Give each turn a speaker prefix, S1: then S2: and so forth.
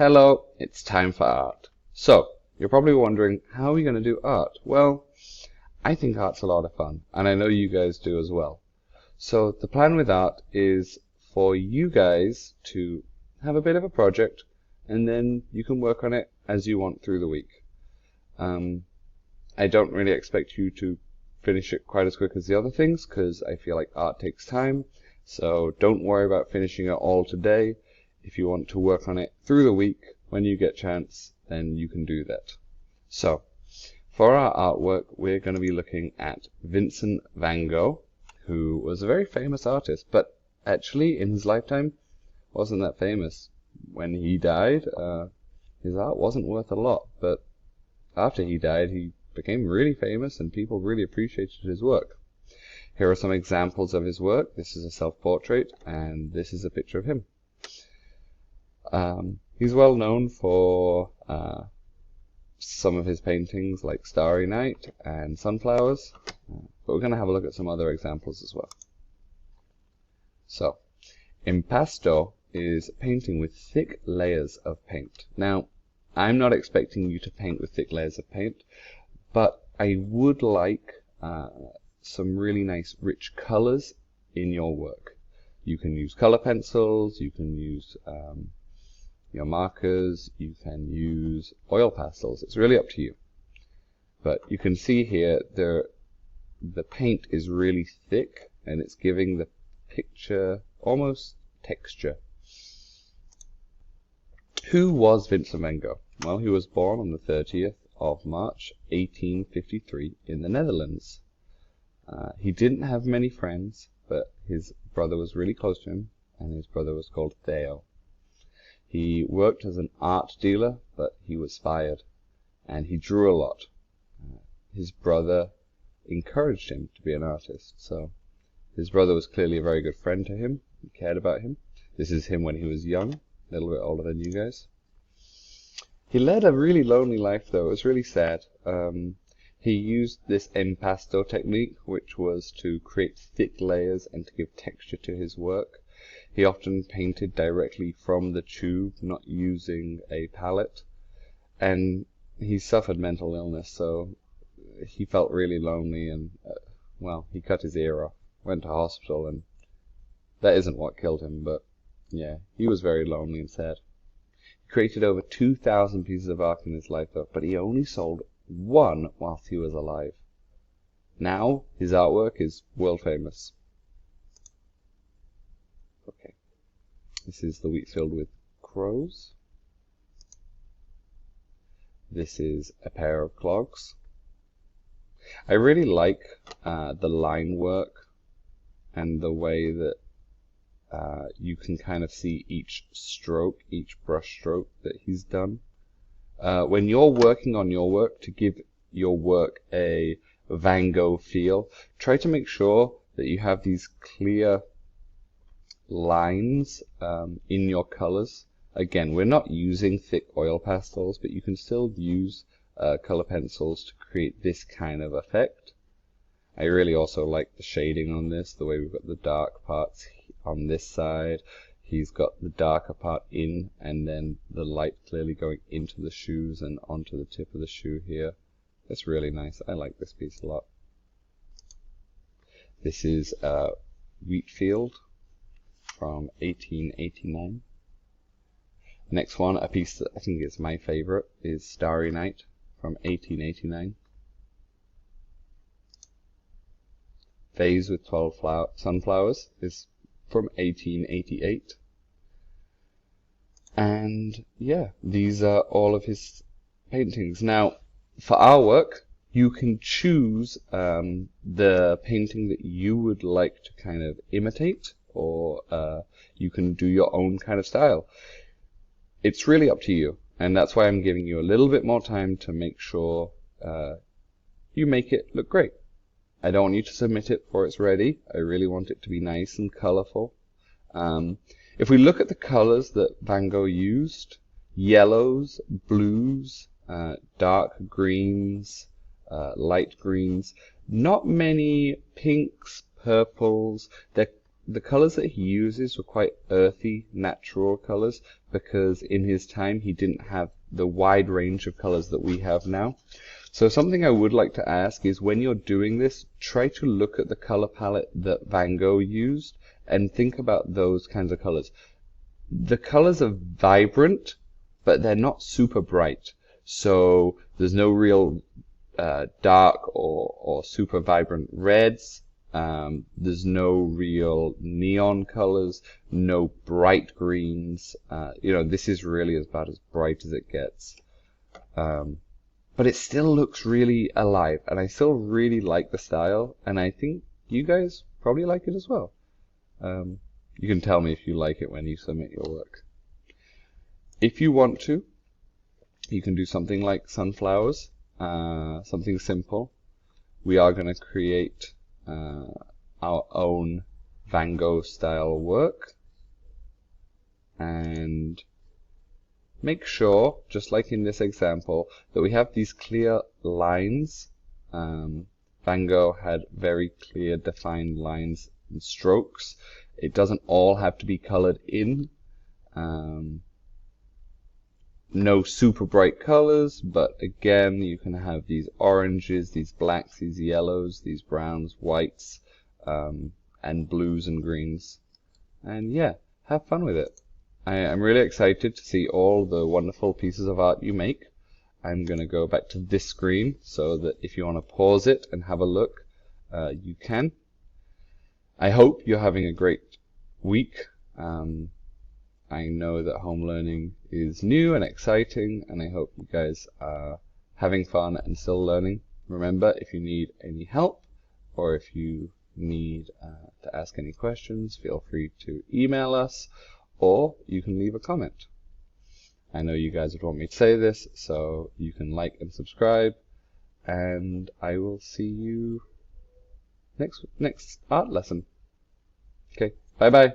S1: Hello, it's time for art. So, you're probably wondering, how are we going to do art? Well, I think art's a lot of fun, and I know you guys do as well. So, the plan with art is for you guys to have a bit of a project, and then you can work on it as you want through the week. I don't really expect you to finish it quite as quick as the other things, because I feel like art takes time. So, don't worry about finishing it all today. If you want to work on it through the week, when you get a chance, then you can do that. So, for our artwork, we're going to be looking at Vincent Van Gogh, who was a very famous artist, but actually in his lifetime wasn't that famous. When he died, his art wasn't worth a lot, but after he died, he became really famous and people really appreciated his work. Here are some examples of his work. This is a self-portrait, and this is a picture of him. He's well known for some of his paintings like Starry Night and Sunflowers, but we're going to have a look at some other examples as well. So, impasto is painting with thick layers of paint. Now, I'm not expecting you to paint with thick layers of paint, but I would like some really nice rich colors in your work. You can use color pencils, you can use your markers, you can use oil pastels. It's really up to you. But you can see here the paint is really thick and it's giving the picture almost texture. Who was Vincent Van Gogh? Well, he was born on the 30th of March 1853 in the Netherlands. He didn't have many friends, but his brother was really close to him, and his brother was called Theo. He worked as an art dealer, but he was fired, and he drew a lot. His brother encouraged him to be an artist, so his brother was clearly a very good friend to him. He cared about him. This is him when he was young, a little bit older than you guys. He led a really lonely life, though. It was really sad. He used this impasto technique, which was to create thick layers and to give texture to his work. He often painted directly from the tube, not using a palette. And he suffered mental illness, so he felt really lonely and, well, he cut his ear off, went to hospital, and that isn't what killed him, but yeah, he was very lonely and sad. He created over 2,000 pieces of art in his life, though, but he only sold one whilst he was alive. Now, his artwork is world famous. Okay, this is the wheat field with crows. This is a pair of clogs. I really like the line work and the way that you can kind of see each stroke, each brush stroke that he's done. When you're working on your work, to give your work a Van Gogh feel, try to make sure that you have these clear lines in your colors. Again, we're not using thick oil pastels, but you can still use color pencils to create this kind of effect. I really also like the shading on this, the way we've got the dark parts on this side. He's got the darker part in, and then the light clearly going into the shoes and onto the tip of the shoe here. That's really nice. I like this piece a lot. This is Wheat Field from 1889. Next one, a piece that I think is my favorite, is Starry Night from 1889. Vase with 12 sunflowers is from 1888. And yeah, these are all of his paintings. Now, for our work, you can choose the painting that you would like to kind of imitate, or you can do your own kind of style. It's really up to you, and that's why I'm giving you a little bit more time to make sure you make it look great. I don't want you to submit it before it's ready. I really want it to be nice and colorful. If we look at the colors that Van Gogh used, yellows, blues, dark greens, light greens, not many pinks, purples. the colors that he uses were quite earthy, natural colors, because in his time he didn't have the wide range of colors that we have now. So something I would like to ask is, when you're doing this, try to look at the color palette that Van Gogh used and think about those kinds of colors. The colors are vibrant, but they're not super bright. So there's no real dark or super vibrant reds. There's no real neon colors, no bright greens. This is really about as bright as it gets. But it still looks really alive, and I still really like the style, and I think you guys probably like it as well. You can tell me if you like it when you submit your work. If you want to, you can do something like sunflowers, something simple. We are going to create our own Van Gogh style work, and make sure, just like in this example, that we have these clear lines. Van Gogh had very clear defined lines and strokes. It doesn't all have to be colored in. No super bright colors, but again, you can have these oranges, these blacks, these yellows, these browns, whites, and blues and greens. And yeah, have fun with it. I'm really excited to see all the wonderful pieces of art you make. I'm going to go back to this screen so that if you want to pause it and have a look, you can. I hope you're having a great week. I know that home learning is new and exciting, and I hope you guys are having fun and still learning. Remember, if you need any help, or if you need to ask any questions, feel free to email us, or you can leave a comment. I know you guys would want me to say this, so you can like and subscribe, and I will see you next art lesson. Okay, bye bye.